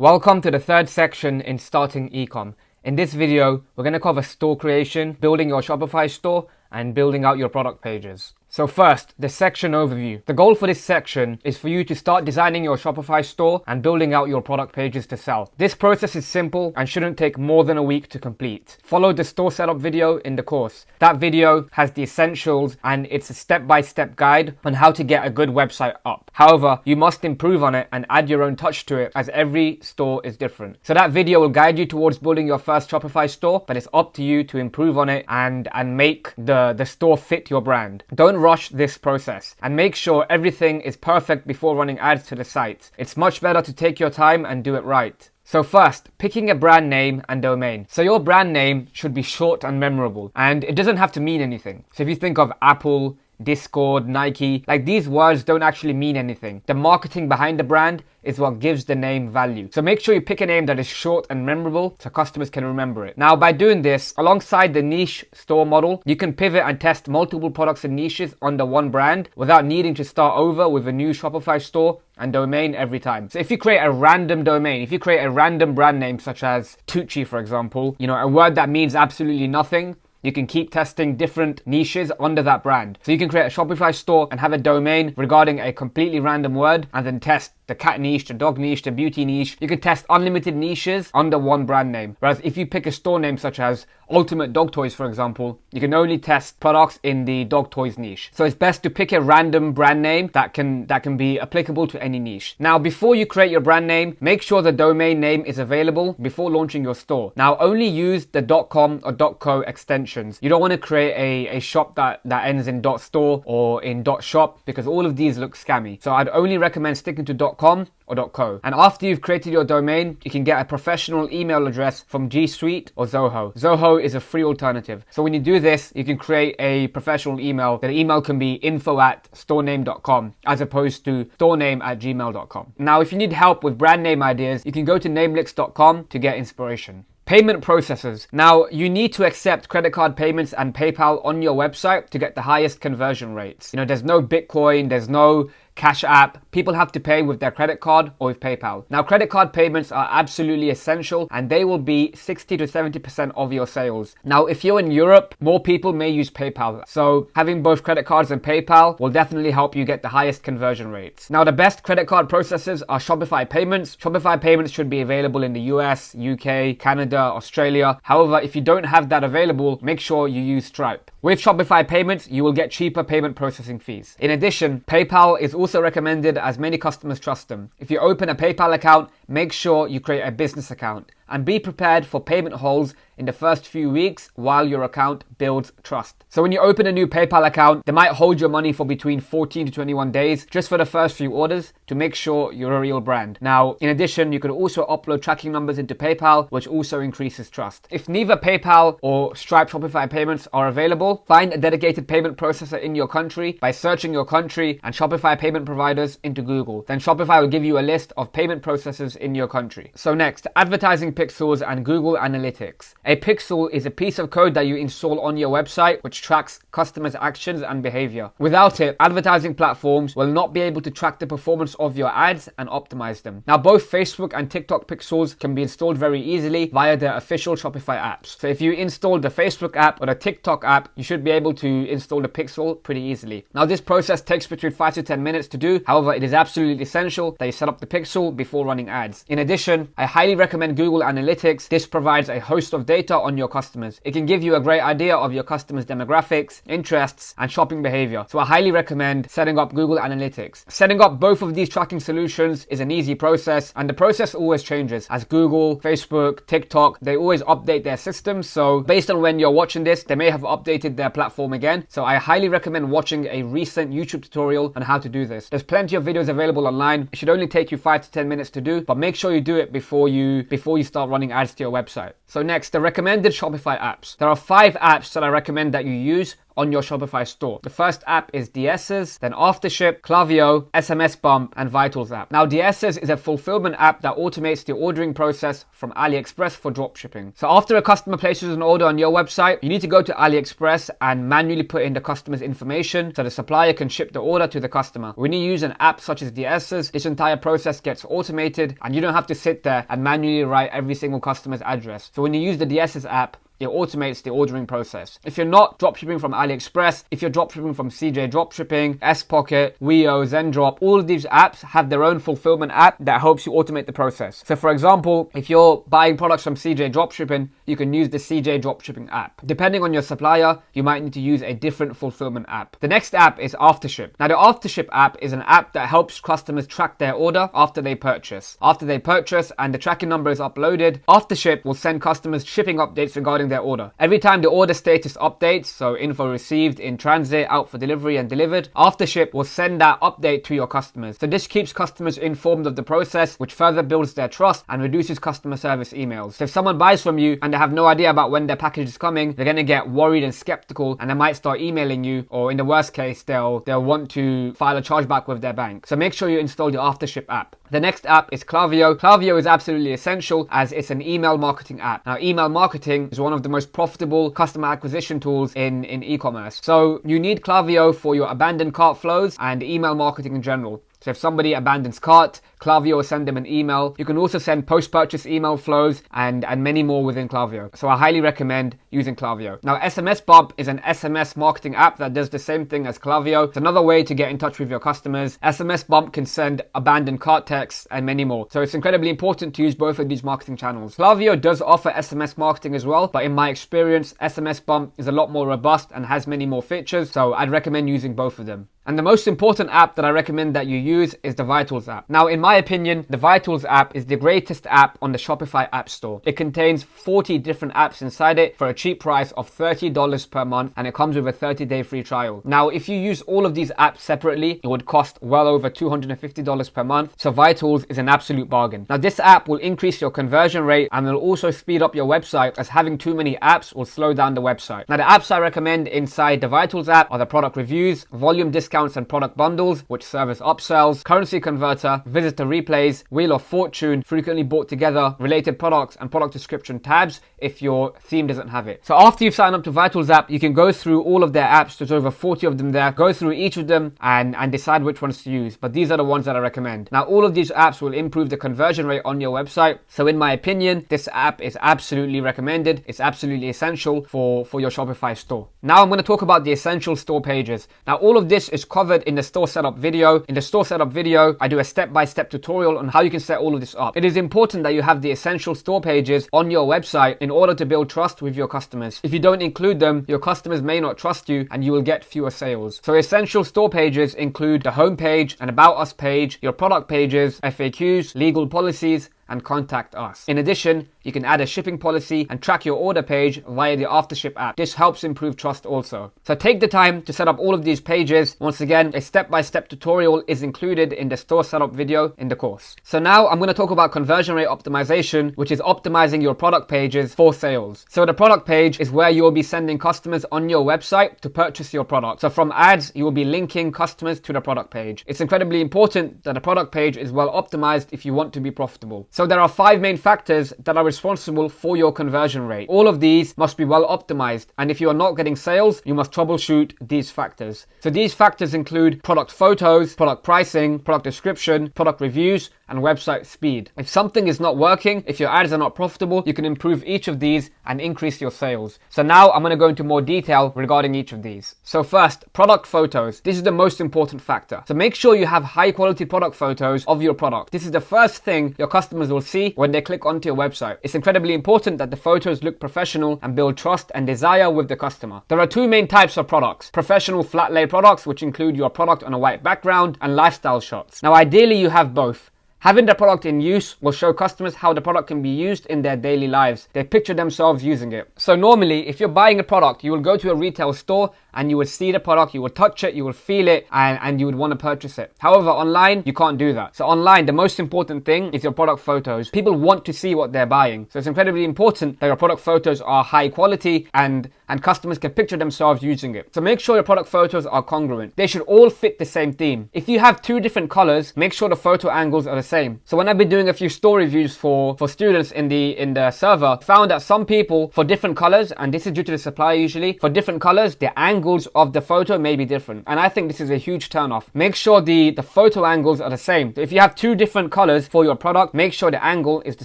Welcome to the third section in starting ecom. In this video, we're going to cover store creation, building your Shopify store, and building out your product pages. So first, the section overview. The goal for this section is for you to start designing your Shopify store and building out your product pages to sell. This process is simple and shouldn't take more than a week to complete. Follow the store setup video in the course. That video has the essentials and it's a step-by-step guide on how to get a good website up. However, you must improve on it and add your own touch to it as every store is different. So that video will guide you towards building your first Shopify store, but it's up to you to improve on it and make the store fit your brand. Don't rush this process and make sure everything is perfect before running ads to the site. It's much better to take your time and do it right. So first, picking a brand name and domain. So your brand name should be short and memorable, and it doesn't have to mean anything. So if you think of Apple, Discord, Nike, like these words don't actually mean anything. The marketing behind the brand is what gives the name value. So make sure you pick a name that is short and memorable so customers can remember it. Now, by doing this, alongside the niche store model, you can pivot and test multiple products and niches under one brand without needing to start over with a new Shopify store and domain every time. So if you create a random domain, if you create a random brand name such as Tucci, for example, a word that means absolutely nothing, you can keep testing different niches under that brand. So you can create a Shopify store and have a domain regarding a completely random word and then test the cat niche, the dog niche, the beauty niche. You can test unlimited niches under one brand name. Whereas if you pick a store name such as Ultimate Dog Toys, for example, you can only test products in the dog toys niche. So it's best to pick a random brand name that can be applicable to any niche. Now, before you create your brand name, make sure the domain name is available before launching your store. Now, only use the .com or .co extensions. You don't want to create a shop that ends in .store or in .shop because all of these look scammy. So I'd only recommend sticking to .com or .co. And after you've created your domain, you can get a professional email address from G Suite or Zoho. Zoho is a free alternative. So when you do this, you can create a professional email. The email can be info@storename.com as opposed to storename@gmail.com. Now, if you need help with brand name ideas, you can go to namelix.com to get inspiration. Payment processors. Now, you need to accept credit card payments and PayPal on your website to get the highest conversion rates. There's no Bitcoin, there's no Cash App. People have to pay with their credit card or with PayPal. Now, credit card payments are absolutely essential and they will be 60 to 70% of your sales. Now, if you're in Europe, more people may use PayPal. So having both credit cards and PayPal will definitely help you get the highest conversion rates. Now, the best credit card processors are Shopify Payments. Shopify Payments should be available in the US, UK, Canada, Australia. However, if you don't have that available, make sure you use Stripe. With Shopify Payments, you will get cheaper payment processing fees. In addition, PayPal is also recommended as many customers trust them. If you open a PayPal account, make sure you create a business account and be prepared for payment holds in the first few weeks while your account builds trust. So when you open a new PayPal account, they might hold your money for between 14 to 21 days just for the first few orders to make sure you're a real brand. Now, in addition, you could also upload tracking numbers into PayPal, which also increases trust. If neither PayPal or Stripe Shopify payments are available, find a dedicated payment processor in your country by searching your country and Shopify payment providers into Google. Then Shopify will give you a list of payment processors in your country. So next, advertising pixels and Google Analytics. A pixel is a piece of code that you install on your website which tracks customers' actions and behavior. Without it, advertising platforms will not be able to track the performance of your ads and optimize them. Now, both Facebook and TikTok pixels can be installed very easily via their official Shopify apps. So if you install the Facebook app or the TikTok app, you should be able to install the pixel pretty easily. Now, this process takes between 5 to 10 minutes to do. However, it is absolutely essential that you set up the pixel before running ads. In addition, I highly recommend Google Analytics. This provides a host of data on your customers. It can give you a great idea of your customers' demographics, interests, and shopping behavior. So I highly recommend setting up Google Analytics. Setting up both of these tracking solutions is an easy process, and the process always changes as Google, Facebook, TikTok, they always update their systems. So based on when you're watching this, they may have updated their platform again. So I highly recommend watching a recent YouTube tutorial on how to do this. There's plenty of videos available online. It should only take you 5 to 10 minutes to do, but make sure you do it before you start running ads to your website. So next, the recommended Shopify apps. There are 5 apps that I recommend that you use on your Shopify store. The first app is DS's, then Aftership, Klaviyo, SMS Bump, and Vitals app. Now DS's is a fulfillment app that automates the ordering process from AliExpress for dropshipping. So after a customer places an order on your website, you need to go to AliExpress and manually put in the customer's information so the supplier can ship the order to the customer. When you use an app such as DS's, this entire process gets automated and you don't have to sit there and manually write every single customer's address. So when you use the DS's app, it automates the ordering process. If you're not dropshipping from AliExpress, if you're dropshipping from CJ Dropshipping, Spocket, Weo, Zendrop, all of these apps have their own fulfillment app that helps you automate the process. So for example, if you're buying products from CJ Dropshipping, you can use the CJ Dropshipping app. Depending on your supplier, you might need to use a different fulfillment app. The next app is Aftership. Now the Aftership app is an app that helps customers track their order after they purchase. After they purchase and the tracking number is uploaded, Aftership will send customers shipping updates regarding their order. Every time the order status updates, so info received, in transit, out for delivery and delivered, Aftership will send that update to your customers. So this keeps customers informed of the process, which further builds their trust and reduces customer service emails. So if someone buys from you and they have no idea about when their package is coming, they're going to get worried and skeptical and they might start emailing you, or in the worst case, they'll want to file a chargeback with their bank. So make sure you install the Aftership app. The next app is Klaviyo. Klaviyo is absolutely essential as it's an email marketing app. Now, email marketing is one of the most profitable customer acquisition tools in e-commerce. So you need Klaviyo for your abandoned cart flows and email marketing in general. So if somebody abandons cart, Klaviyo will send them an email. You can also send post-purchase email flows and many more within Klaviyo. So I highly recommend using Klaviyo. Now SMS Bump is an SMS marketing app that does the same thing as Klaviyo. It's another way to get in touch with your customers. SMS Bump can send abandoned cart texts and many more. So it's incredibly important to use both of these marketing channels. Klaviyo does offer SMS marketing as well, but in my experience, SMS Bump is a lot more robust and has many more features. So I'd recommend using both of them. And the most important app that I recommend that you use is the Vitals app. Now, in my opinion, the Vitals app is the greatest app on the Shopify App Store. It contains 40 different apps inside it for a cheap price of $30 per month, and it comes with a 30-day free trial. Now, if you use all of these apps separately, it would cost well over $250 per month. So Vitals is an absolute bargain. Now, this app will increase your conversion rate and will also speed up your website, as having too many apps will slow down the website. Now, the apps I recommend inside the Vitals app are the product reviews, volume discounts and product bundles, which serve as upsells, currency converter, visitor replays, wheel of fortune, frequently bought together, related products, and product description tabs if your theme doesn't have it. So after you've signed up to Vitals app, you can go through all of their apps. There's over 40 of them there. Go through each of them and decide which ones to use. But these are the ones that I recommend. Now, all of these apps will improve the conversion rate on your website. So in my opinion, this app is absolutely recommended. It's absolutely essential for your Shopify store. Now I'm going to talk about the essential store pages. Now, all of this is covered in the store setup video. In the store setup video, I do a step-by-step tutorial on how you can set all of this up. It is important that you have the essential store pages on your website in order to build trust with your customers. If you don't include them, your customers may not trust you and you will get fewer sales. So essential store pages include the home page, an about us page, your product pages, FAQs, legal policies, and contact us. In addition, you can add a shipping policy and track your order page via the Aftership app. This helps improve trust also. So take the time to set up all of these pages. Once again, a step-by-step tutorial is included in the store setup video in the course. So now I'm going to talk about conversion rate optimization, which is optimizing your product pages for sales. So the product page is where you will be sending customers on your website to purchase your product. So from ads, you will be linking customers to the product page. It's incredibly important that the product page is well optimized if you want to be profitable. So there are 5 main factors that are responsible for your conversion rate. All of these must be well optimized, and if you are not getting sales, you must troubleshoot these factors. So these factors include product photos, product pricing, product description, product reviews, and website speed. If something is not working, if your ads are not profitable, you can improve each of these and increase your sales. So now I'm going to go into more detail regarding each of these. So first, product photos. This is the most important factor. So make sure you have high quality product photos of your product. This is the first thing your customers will see when they click onto your website. It's incredibly important that the photos look professional and build trust and desire with the customer. There are 2 main types of products: professional flat lay products, which include your product on a white background, and lifestyle shots. Now ideally you have both. Having the product in use will show customers how the product can be used in their daily lives. They picture themselves using it. So normally, if you're buying a product, you will go to a retail store and you would see the product, you would touch it, you would feel it, and you would want to purchase it. However, online, you can't do that. So online, the most important thing is your product photos. People want to see what they're buying. So it's incredibly important that your product photos are high quality and customers can picture themselves using it. So make sure your product photos are congruent. They should all fit the same theme. If you have two different colors, make sure the photo angles are the same. So when I've been doing a few store reviews for students in the server, found that some people for different colors, and this is due to the supplier usually, for different colors, the angles of the photo may be different. And I think this is a huge turn off. Make sure the photo angles are the same. So if you have two different colors for your product, make sure the angle is the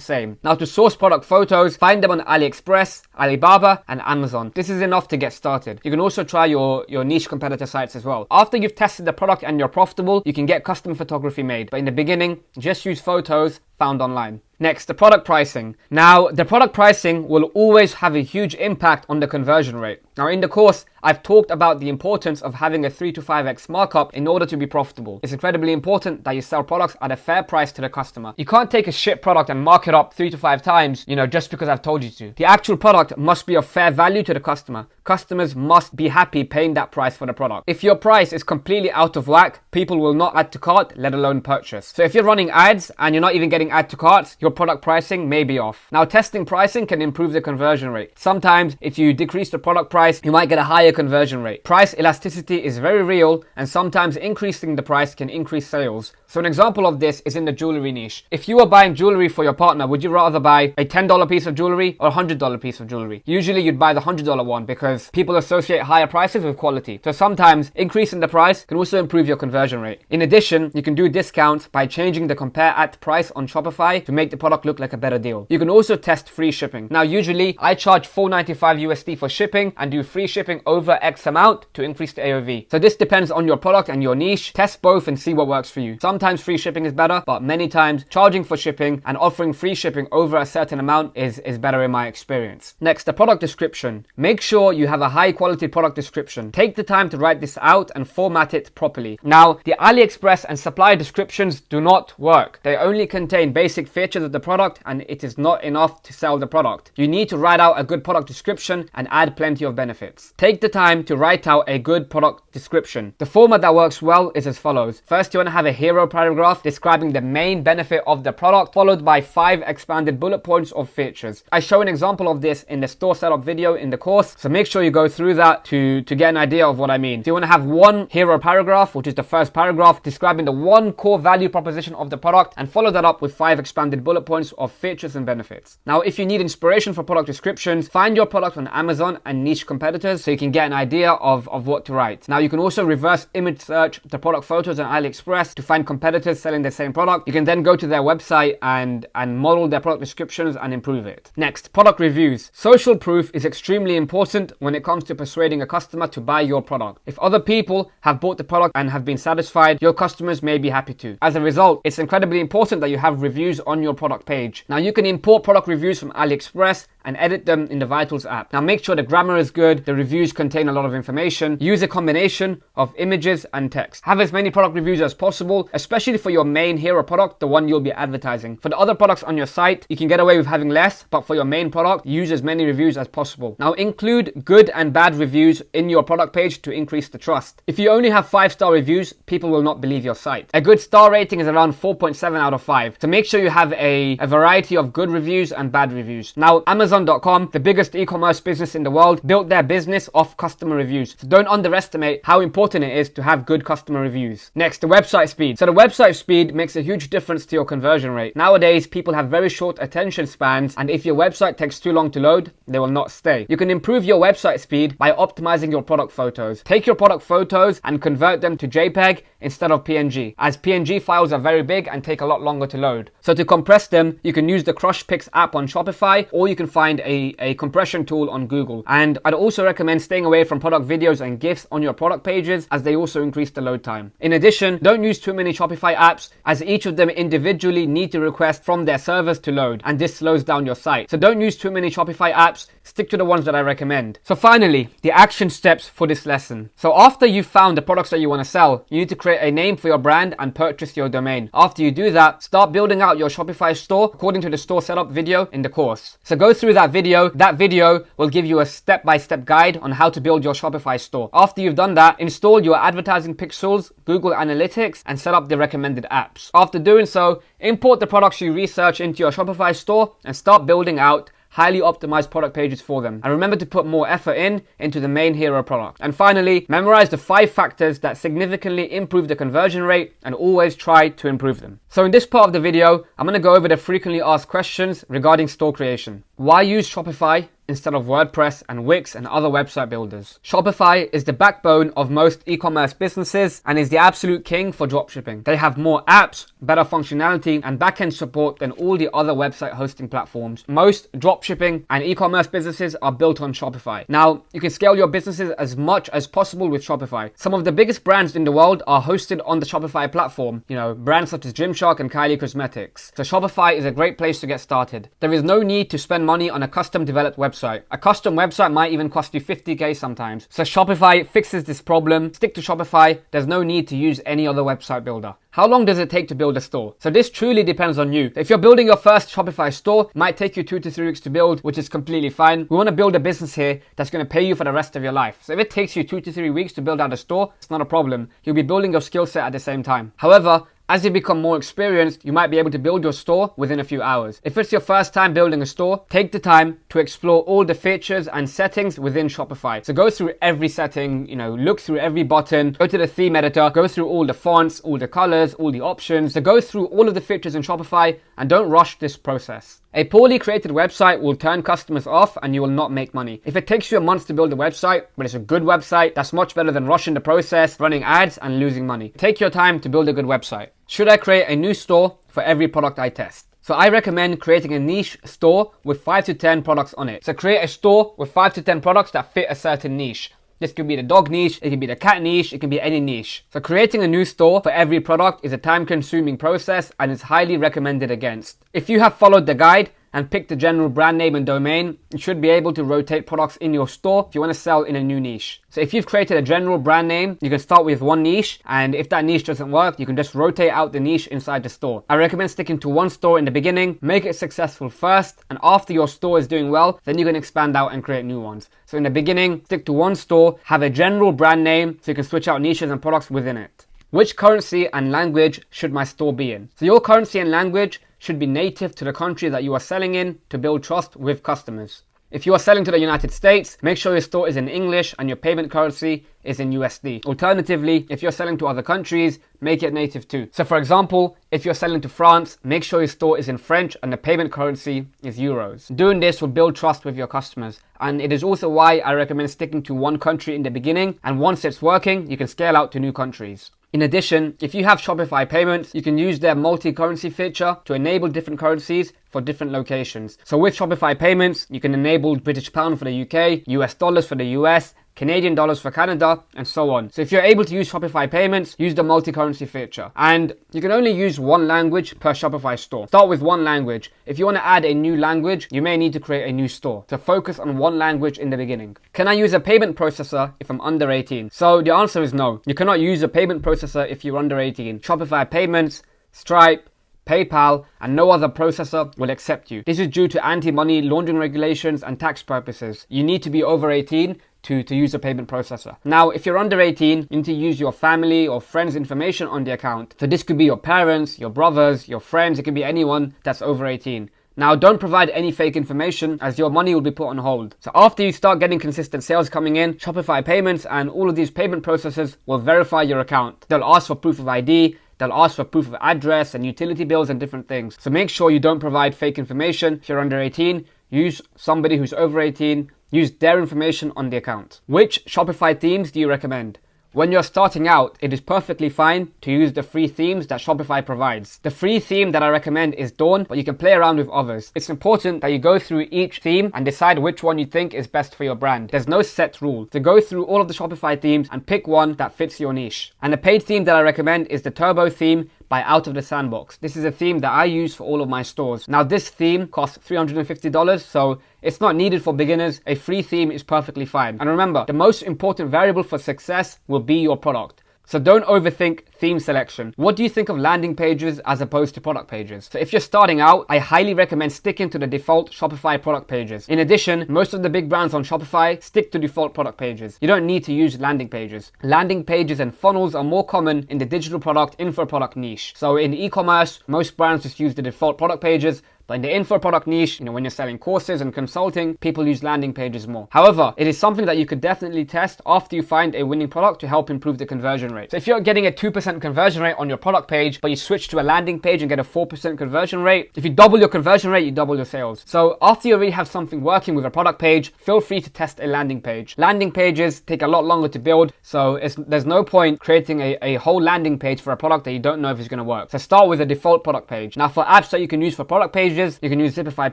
same. Now to source product photos, find them on AliExpress, Alibaba, and Amazon. This is enough to get started. You can also try your niche competitor sites as well. After you've tested the product and you're profitable, you can get custom photography made. But in the beginning, just use photos found online. Next, the product pricing. Now, the product pricing will always have a huge impact on the conversion rate. Now, in the course, I've talked about the importance of having a 3 to 5x markup in order to be profitable. It's incredibly important that you sell products at a fair price to the customer. You can't take a shit product and mark it up 3 to 5 times, just because I've told you to. The actual product must be of fair value to the customer. Customers must be happy paying that price for the product. If your price is completely out of whack, people will not add to cart, let alone purchase. So if you're running ads and you're not even getting add to carts, your product pricing may be off. Now, testing pricing can improve the conversion rate. Sometimes, if you decrease the product price, you might get a higher conversion rate. Price elasticity is very real, and sometimes increasing the price can increase sales. So an example of this is in the jewelry niche. If you are buying jewelry for your partner, would you rather buy a $10 piece of jewelry or a $100 piece of jewelry? Usually you'd buy the $100 one because people associate higher prices with quality. So sometimes increasing the price can also improve your conversion rate. In addition, you can do discounts by changing the compare at price on Shopify to make the product look like a better deal. You can also test free shipping. Now, usually I charge $4.95 USD for shipping and do free shipping over X amount to increase the AOV. So this depends on your product and your niche. Test both and see what works for you. Sometimes free shipping is better, but many times charging for shipping and offering free shipping over a certain amount is better in my experience. Next, the product description. Make sure you have a high quality product description. Take the time to write this out and format it properly. Now, the AliExpress and supplier descriptions do not work. They only contain basic features of the product and it is not enough to sell the product. You need to write out a good product description and add plenty of benefits. Take the time to write out a good product description. The format that works well is as follows. First, you want to have a hero paragraph describing the main benefit of the product, followed by 5 expanded bullet points of features. I show an example of this in the store setup video in the course, so make sure you go through that to get an idea of what I mean. So you want to have one hero paragraph, which is the first paragraph, describing the one core value proposition of the product, and follow that up with 5 expanded bullet points of features and benefits. Now, if you need inspiration for product descriptions, find your product on Amazon and niche competitors so you can get an idea of what to write. Now, you can also reverse image search the product photos on AliExpress to find competitors selling the same product. You can then go to their website and model their product descriptions and improve it. Next, product reviews. Social proof is extremely important when it comes to persuading a customer to buy your product. If other people have bought the product and have been satisfied, your customers may be happy too. As a result, it's incredibly important that you have reviews on your product page. Now, you can import product reviews from AliExpress and edit them in the Vitals app. Now, make sure the grammar is good, the reviews contain a lot of information, use a combination of images and text. Have as many product reviews as possible, especially for your main hero product, the one you'll be advertising. For the other products on your site, you can get away with having less, but for your main product, use as many reviews as possible. Now, include good and bad reviews in your product page to increase the trust. If you only have 5-star reviews, people will not believe your site. A good star rating is around 4.7 out of 5. So make sure you have a variety of good reviews and bad reviews. Now, Amazon.com, the biggest e-commerce business in the world, built their business off customer reviews. So don't underestimate how important it is to have good customer reviews. Next, the website speed. So the website speed makes a huge difference to your conversion rate. Nowadays, people have very short attention spans, and if your website takes too long to load, they will not stay. You can improve your website speed by optimizing your product photos. Take your product photos and convert them to JPEG instead of PNG, as PNG files are very big and take a lot longer to load. So to compress them, you can use the CrushPix app on Shopify, or you can find a compression tool on Google. And I'd also recommend staying away from product videos and GIFs on your product pages, as they also increase the load time. In addition, don't use too many Shopify apps, as each of them individually need to request from their servers to load, and this slows down your site. So don't use too many Shopify apps, stick to the ones that I recommend. So finally, the action steps for this lesson. So after you've found the products that you want to sell, you need to create a name for your brand and purchase your domain. After you do that, start building out your Shopify store according to the store setup video in the course. So go through that video will give you a step-by-step guide on how to build your Shopify store. After you've done that, install your advertising pixels, Google Analytics, and set up the recommended apps. After doing so, import the products you research into your Shopify store and start building out highly optimized product pages for them. And remember to put more effort into the main hero product. And finally, memorize the 5 factors that significantly improve the conversion rate and always try to improve them. So in this part of the video, I'm going to go over the frequently asked questions regarding store creation. Why use Shopify instead of WordPress and Wix and other website builders? Shopify is the backbone of most e-commerce businesses and is the absolute king for dropshipping. They have more apps, better functionality, and backend support than all the other website hosting platforms. Most dropshipping and e-commerce businesses are built on Shopify. Now, you can scale your businesses as much as possible with Shopify. Some of the biggest brands in the world are hosted on the Shopify platform. You know, brands such as Gymshark and Kylie Cosmetics. So Shopify is a great place to get started. There is no need to spend money on a custom developed website. A custom website might even cost you $50,000 sometimes. So Shopify fixes this problem. Stick to Shopify. There's no need to use any other website builder. How long does it take to build a store? So this truly depends on you. If you're building your first Shopify store, it might take you 2 to 3 weeks to build, which is completely fine. We want to build a business here that's going to pay you for the rest of your life. So if it takes you 2 to 3 weeks to build out a store, it's not a problem. You'll be building your skill set at the same time. However, as you become more experienced, you might be able to build your store within a few hours. If it's your first time building a store, take the time to explore all the features and settings within Shopify. So go through every setting, look through every button, go to the theme editor, go through all the fonts, all the colors, all the options. So go through all of the features in Shopify and don't rush this process. A poorly created website will turn customers off and you will not make money. If it takes you a month to build a website, but it's a good website, that's much better than rushing the process, running ads and losing money. Take your time to build a good website. Should I create a new store for every product I test? So I recommend creating a niche store with 5 to 10 products on it. So create a store with 5 to 10 products that fit a certain niche. This could be the dog niche, it can be the cat niche, it can be any niche. So creating a new store for every product is a time-consuming process and is highly recommended against. If you have followed the guide and picked the general brand name and domain, you should be able to rotate products in your store if you want to sell in a new niche. So if you've created a general brand name, you can start with one niche, and if that niche doesn't work, you can just rotate out the niche inside the store. I recommend sticking to one store in the beginning, make it successful first, and after your store is doing well, then you can expand out and create new ones. So in the beginning, stick to one store, have a general brand name so you can switch out niches and products within it. Which currency and language should my store be in? So your currency and language should be native to the country that you are selling in to build trust with customers. If you are selling to the United States, make sure your store is in English and your payment currency is in USD. Alternatively, if you're selling to other countries, make it native too. So for example, if you're selling to France, make sure your store is in French and the payment currency is euros. Doing this will build trust with your customers. And it is also why I recommend sticking to one country in the beginning, and once it's working, you can scale out to new countries. In addition, if you have Shopify payments, you can use their multi-currency feature to enable different currencies for different locations. So with Shopify payments, you can enable British pound for the UK, US dollars for the US, Canadian dollars for Canada, and so on. So if you're able to use Shopify payments, use the multi-currency feature. And you can only use one language per Shopify store. Start with one language. If you want to add a new language, you may need to create a new store. So focus on one language in the beginning. Can I use a payment processor if I'm under 18? So the answer is no. You cannot use a payment processor if you're under 18. Shopify payments, Stripe, PayPal, and no other processor will accept you. This is due to anti-money laundering regulations and tax purposes. You need to be over 18 to use a payment processor. Now, if you're under 18, you need to use your family or friends' information on the account. So this could be your parents, your brothers, your friends, it could be anyone that's over 18. Now, don't provide any fake information as your money will be put on hold. So after you start getting consistent sales coming in, Shopify payments and all of these payment processors will verify your account. They'll ask for proof of ID, they'll ask for proof of address and utility bills and different things. So make sure you don't provide fake information. If you're under 18, use somebody who's over 18, use their information on the account. Which Shopify themes do you recommend? When you're starting out, it is perfectly fine to use the free themes that Shopify provides. The free theme that I recommend is Dawn, but you can play around with others. It's important that you go through each theme and decide which one you think is best for your brand. There's no set rule. So go through all of the Shopify themes and pick one that fits your niche. And the paid theme that I recommend is the Turbo theme by Out of the Sandbox. This is a theme that I use for all of my stores. Now this theme costs $350, so it's not needed for beginners. A free theme is perfectly fine. And remember, the most important variable for success will be your product. So don't overthink theme selection. What do you think of landing pages as opposed to product pages? So if you're starting out, I highly recommend sticking to the default Shopify product pages. In addition, most of the big brands on Shopify stick to default product pages. You don't need to use landing pages. Landing pages and funnels are more common in the digital product, info product niche. So in e-commerce, most brands just use the default product pages. But in the info product niche, when you're selling courses and consulting, people use landing pages more. However, it is something that you could definitely test after you find a winning product to help improve the conversion rate. So if you're getting a 2% conversion rate on your product page, but you switch to a landing page and get a 4% conversion rate, if you double your conversion rate, you double your sales. So after you already have something working with a product page, feel free to test a landing page. Landing pages take a lot longer to build, so there's no point creating a whole landing page for a product that you don't know if it's going to work. So start with a default product page. Now for apps that you can use for product pages, you can use Shopify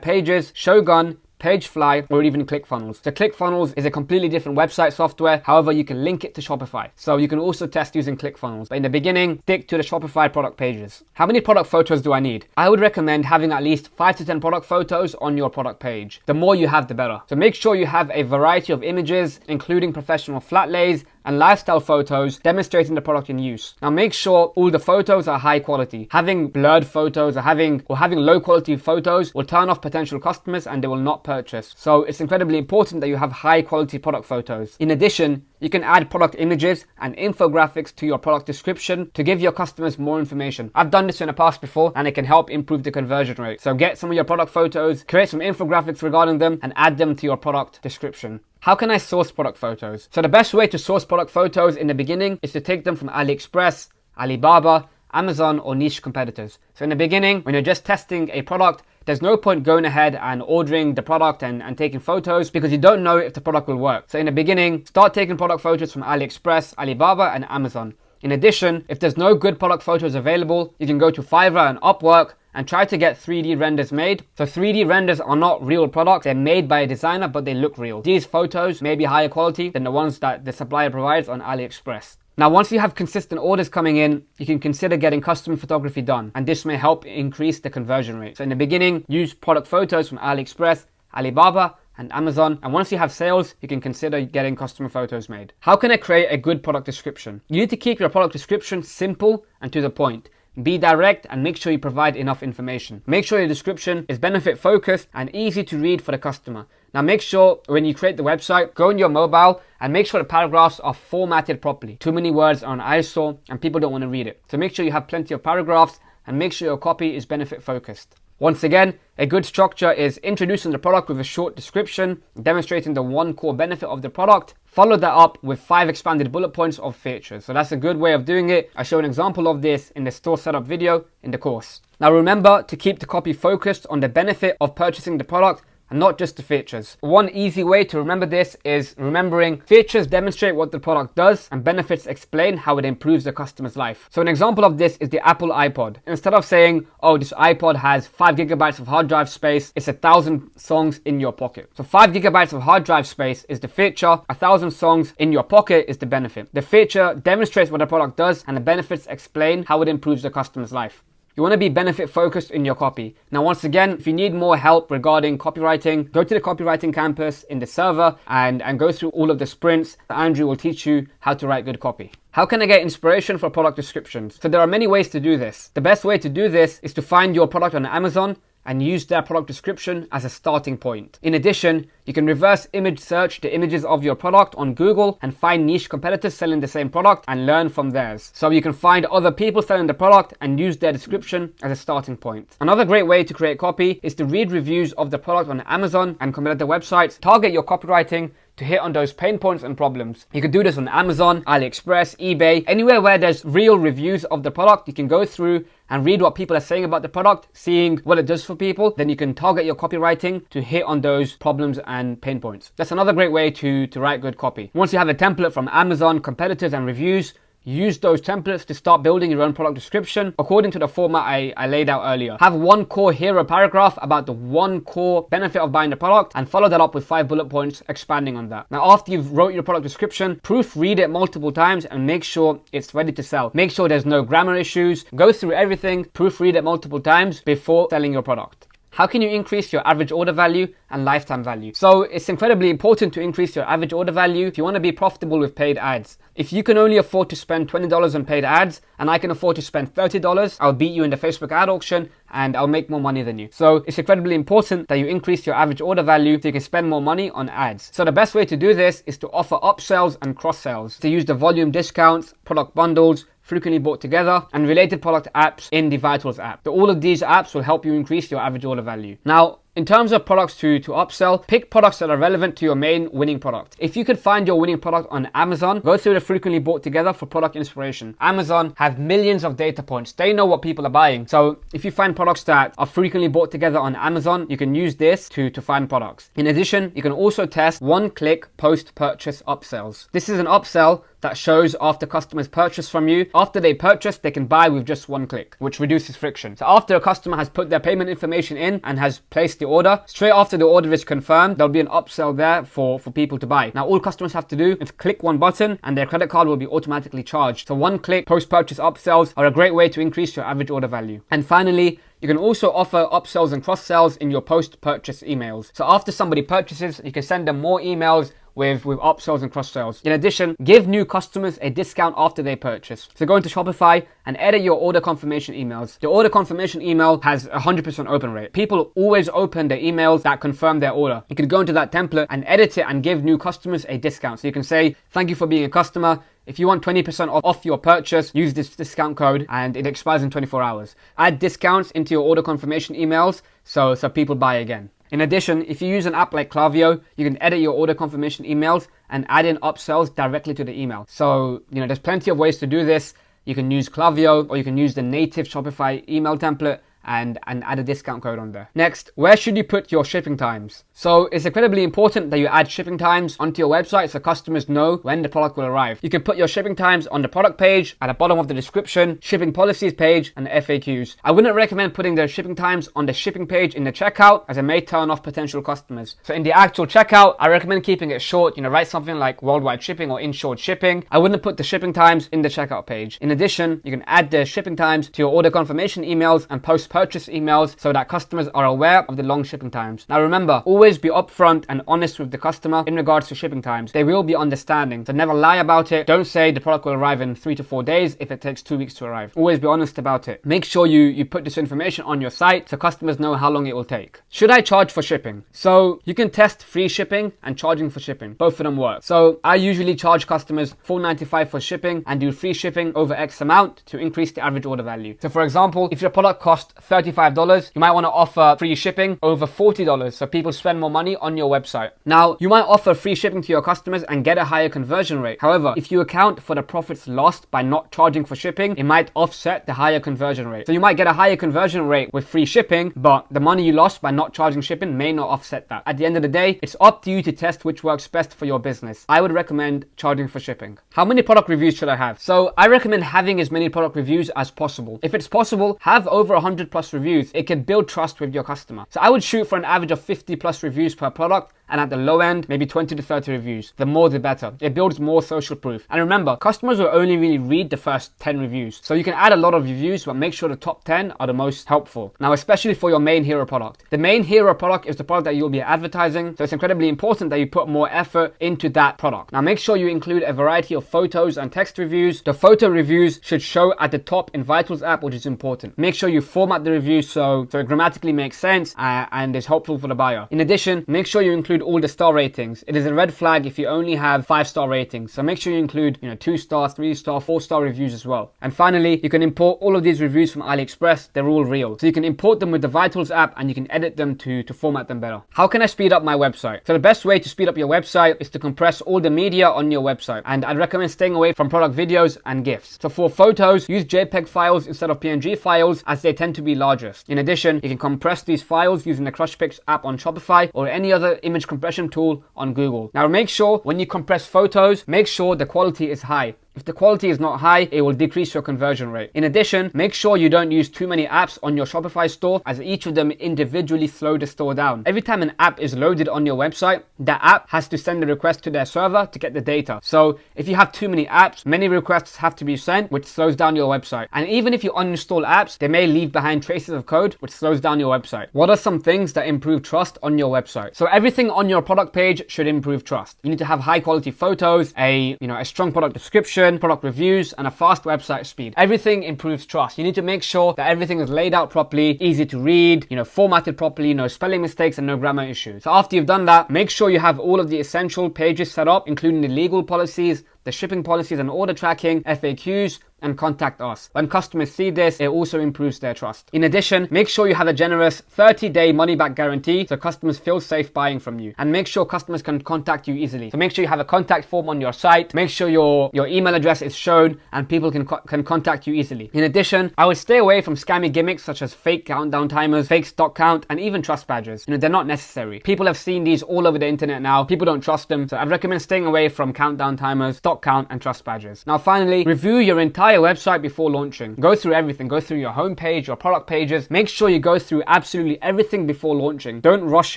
Pages, Shogun, Pagefly, or even ClickFunnels. So ClickFunnels is a completely different website software. However, you can link it to Shopify. So you can also test using ClickFunnels. But in the beginning, stick to the Shopify product pages. How many product photos do I need? I would recommend having at least 5 to 10 product photos on your product page. The more you have, the better. So make sure you have a variety of images, including professional flat lays and lifestyle photos demonstrating the product in use. Now make sure all the photos are high quality. Having blurred photos or having low quality photos will turn off potential customers and they will not purchase. So it's incredibly important that you have high quality product photos. In addition, you can add product images and infographics to your product description to give your customers more information. I've done this in the past before and it can help improve the conversion rate. So get some of your product photos, create some infographics regarding them and add them to your product description. How can I source product photos? So the best way to source product photos in the beginning is to take them from AliExpress, Alibaba, Amazon, or niche competitors. So in the beginning, when you're just testing a product, there's no point going ahead and ordering the product and taking photos because you don't know if the product will work. So in the beginning, start taking product photos from AliExpress, Alibaba, and Amazon. In addition, if there's no good product photos available, you can go to Fiverr and Upwork and try to get 3D renders made. So 3D renders are not real products. They're made by a designer, but they look real. These photos may be higher quality than the ones that the supplier provides on AliExpress. Now, once you have consistent orders coming in, you can consider getting custom photography done, and this may help increase the conversion rate. So in the beginning, use product photos from AliExpress, Alibaba, and Amazon, and once you have sales, you can consider getting customer photos made. How can I create a good product description? You need to keep your product description simple and to the point. Be direct and make sure you provide enough information. Make sure your description is benefit focused and easy to read for the customer. Now make sure when you create the website, go on your mobile and make sure the paragraphs are formatted properly. Too many words are an eyesore and people don't want to read it. So make sure you have plenty of paragraphs and make sure your copy is benefit focused. Once again, a good structure is introducing the product with a short description, demonstrating the one core benefit of the product. Follow that up with 5 expanded bullet points of features. So that's a good way of doing it. I show an example of this in the store setup video in the course. Now remember to keep the copy focused on the benefit of purchasing the product and not just the features. One easy way to remember this is remembering features demonstrate what the product does and benefits explain how it improves the customer's life. So an example of this is the Apple iPod. Instead of saying, oh, this iPod has 5 gigabytes of hard drive space, it's 1,000 songs in your pocket. So 5 gigabytes of hard drive space is the feature, 1,000 songs in your pocket is the benefit. The feature demonstrates what the product does and the benefits explain how it improves the customer's life. You want to be benefit focused in your copy. Now, once again, if you need more help regarding copywriting, go to the copywriting campus in the server and go through all of the sprints. Andrew will teach you how to write good copy. How can I get inspiration for product descriptions? So there are many ways to do this. The best way to do this is to find your product on Amazon and use their product description as a starting point. In addition, you can reverse image search the images of your product on Google and find niche competitors selling the same product and learn from theirs. So you can find other people selling the product and use their description as a starting point. Another great way to create copy is to read reviews of the product on Amazon and competitor websites. Target your copywriting to hit on those pain points and problems. You can do this on Amazon, AliExpress, eBay, anywhere where there's real reviews of the product. You can go through and read what people are saying about the product, seeing what it does for people. Then you can target your copywriting to hit on those problems and pain points. That's another great way to write good copy. Once you have a template from Amazon, competitors, and reviews, use those templates to start building your own product description according to the format I laid out earlier. Have one core hero paragraph about the one core benefit of buying the product and follow that up with 5 bullet points expanding on that. Now, after you've wrote your product description, proofread it multiple times and make sure it's ready to sell. Make sure there's no grammar issues. Go through everything, proofread it multiple times before selling your product. How can you increase your average order value and lifetime value? So it's incredibly important to increase your average order value if you want to be profitable with paid ads. If you can only afford to spend $20 on paid ads and I can afford to spend $30, I'll beat you in the Facebook ad auction and I'll make more money than you. So it's incredibly important that you increase your average order value so you can spend more money on ads. So the best way to do this is to offer upsells and cross-sells, to use the volume discounts, product bundles, frequently bought together, and related product apps in the Vitals app. So all of these apps will help you increase your average order value. Now, in terms of products to upsell, pick products that are relevant to your main winning product. If you could find your winning product on Amazon, go through the frequently bought together for product inspiration. Amazon have millions of data points. They know what people are buying. So if you find products that are frequently bought together on Amazon, you can use this to find products. In addition, you can also test one-click post-purchase upsells. This is an upsell that shows after customers purchase from you. After they purchase, they can buy with just one click, which reduces friction. So after a customer has put their payment information in and has placed the order, straight after the order is confirmed, there'll be an upsell there for people to buy. Now, all customers have to do is click one button and their credit card will be automatically charged. So one-click post-purchase upsells are a great way to increase your average order value. And finally, you can also offer upsells and cross-sells in your post-purchase emails. So after somebody purchases, you can send them more emails with upsells and cross-sells. In addition, give new customers a discount after they purchase. So go into Shopify and edit your order confirmation emails. The order confirmation email has a 100% open rate. People always open the emails that confirm their order. You can go into that template and edit it and give new customers a discount. So you can say, thank you for being a customer. If you want 20% off your purchase, use this discount code and it expires in 24 hours. Add discounts into your order confirmation emails so people buy again. In addition, if you use an app like Klaviyo, you can edit your order confirmation emails and add in upsells directly to the email. So, there's plenty of ways to do this. You can use Klaviyo or you can use the native Shopify email template and add a discount code on there. Next, where should you put your shipping times? So it's incredibly important that you add shipping times onto your website so customers know when the product will arrive. You can put your shipping times on the product page, at the bottom of the description, shipping policies page, and FAQs. I wouldn't recommend putting the shipping times on the shipping page in the checkout as it may turn off potential customers. So in the actual checkout, I recommend keeping it short. Write something like worldwide shipping or insured shipping. I wouldn't put the shipping times in the checkout page. In addition, you can add the shipping times to your order confirmation emails and post-purchase emails so that customers are aware of the long shipping times. Now remember, always be upfront and honest with the customer in regards to shipping times. They will be understanding, so never lie about it. Don't say the product will arrive in 3 to 4 days if it takes 2 weeks to arrive. Always be honest about it. Make sure you put this information on your site so customers know how long it will take. Should I charge for shipping? So you can test free shipping and charging for shipping. Both of them work. So I usually charge customers $4.95 for shipping and do free shipping over X amount to increase the average order value. So for example, if your product costs $35, you might want to offer free shipping over $40 so people spend more money on your website. Now, you might offer free shipping to your customers and get a higher conversion rate. However, if you account for the profits lost by not charging for shipping, it might offset the higher conversion rate. So you might get a higher conversion rate with free shipping, but the money you lost by not charging shipping may not offset that. At the end of the day, it's up to you to test which works best for your business. I would recommend charging for shipping. How many product reviews should I have? So I recommend having as many product reviews as possible. If it's possible, have over 100 plus reviews. It can build trust with your customer. So I would shoot for an average of 50 plus reviews per product, and at the low end, maybe 20 to 30 reviews. The more the better. It builds more social proof. And remember, customers will only really read the first 10 reviews. So you can add a lot of reviews, but make sure the top 10 are the most helpful. Now, especially for your main hero product. The main hero product is the product that you'll be advertising. So it's incredibly important that you put more effort into that product. Now, make sure you include a variety of photos and text reviews. The photo reviews should show at the top in Vitals app, which is important. Make sure you format the review so it grammatically makes sense and is helpful for the buyer. In addition, make sure you include all the star ratings. It is a red flag if you only have 5-star ratings. So make sure you include 2-star, 3-star, 4-star reviews as well. And finally, you can import all of these reviews from AliExpress. They're all real. So you can import them with the Vitals app and you can edit them to format them better. How can I speed up my website? So the best way to speed up your website is to compress all the media on your website. And I'd recommend staying away from product videos and GIFs. So for photos, use JPEG files instead of PNG files as they tend to be largest. In addition, you can compress these files using the CrushPix app on Shopify or any other image compression tool on Google. Now make sure when you compress photos, make sure the quality is high. If the quality is not high, it will decrease your conversion rate. In addition, make sure you don't use too many apps on your Shopify store, as each of them individually slow the store down. Every time an app is loaded on your website, that app has to send a request to their server to get the data. So if you have too many apps, many requests have to be sent, which slows down your website. And even if you uninstall apps, they may leave behind traces of code, which slows down your website. What are some things that improve trust on your website? So everything on your product page should improve trust. You need to have high quality photos, a strong product description, product reviews, and a fast website speed. Everything improves trust. You need to make sure that everything is laid out properly, easy to read, formatted properly, no spelling mistakes and no grammar issues. So after you've done that, make sure you have all of the essential pages set up, including the legal policies, the shipping policies and order tracking, FAQs, and contact us. When customers see this, it also improves their trust. In addition, make sure you have a generous 30-day money-back guarantee so customers feel safe buying from you. And make sure customers can contact you easily. So make sure you have a contact form on your site. Make sure your email address is shown and people can contact you easily. In addition, I would stay away from scammy gimmicks such as fake countdown timers, fake stock count, and even trust badges. They're not necessary. People have seen these all over the internet now. People don't trust them. So I'd recommend staying away from countdown timers, stock count, and trust badges. Now finally, review your entire website before launching. Go through everything. Go through your homepage, your product pages. Make sure you go through absolutely everything before launching. Don't rush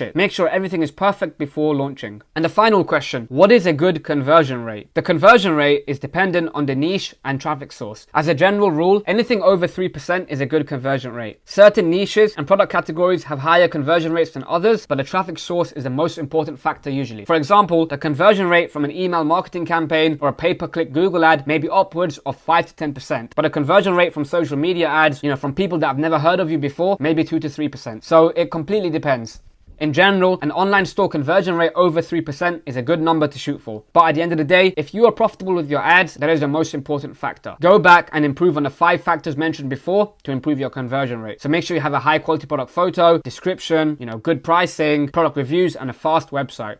it. Make sure everything is perfect before launching. And the final question, what is a good conversion rate? The conversion rate is dependent on the niche and traffic source. As a general rule, anything over 3% is a good conversion rate. Certain niches and product categories have higher conversion rates than others, but the traffic source is the most important factor usually. For example, the conversion rate from an email marketing campaign or a pay-per-click Google ad may be upwards of 5 to 10%. But a conversion rate from social media ads, from people that have never heard of you before, maybe 2 to 3%. So it completely depends. In general, an online store conversion rate over 3% is a good number to shoot for. But at the end of the day, if you are profitable with your ads, that is the most important factor. Go back and improve on the 5 factors mentioned before to improve your conversion rate. So make sure you have a high quality product photo, description, good pricing, product reviews, and a fast website.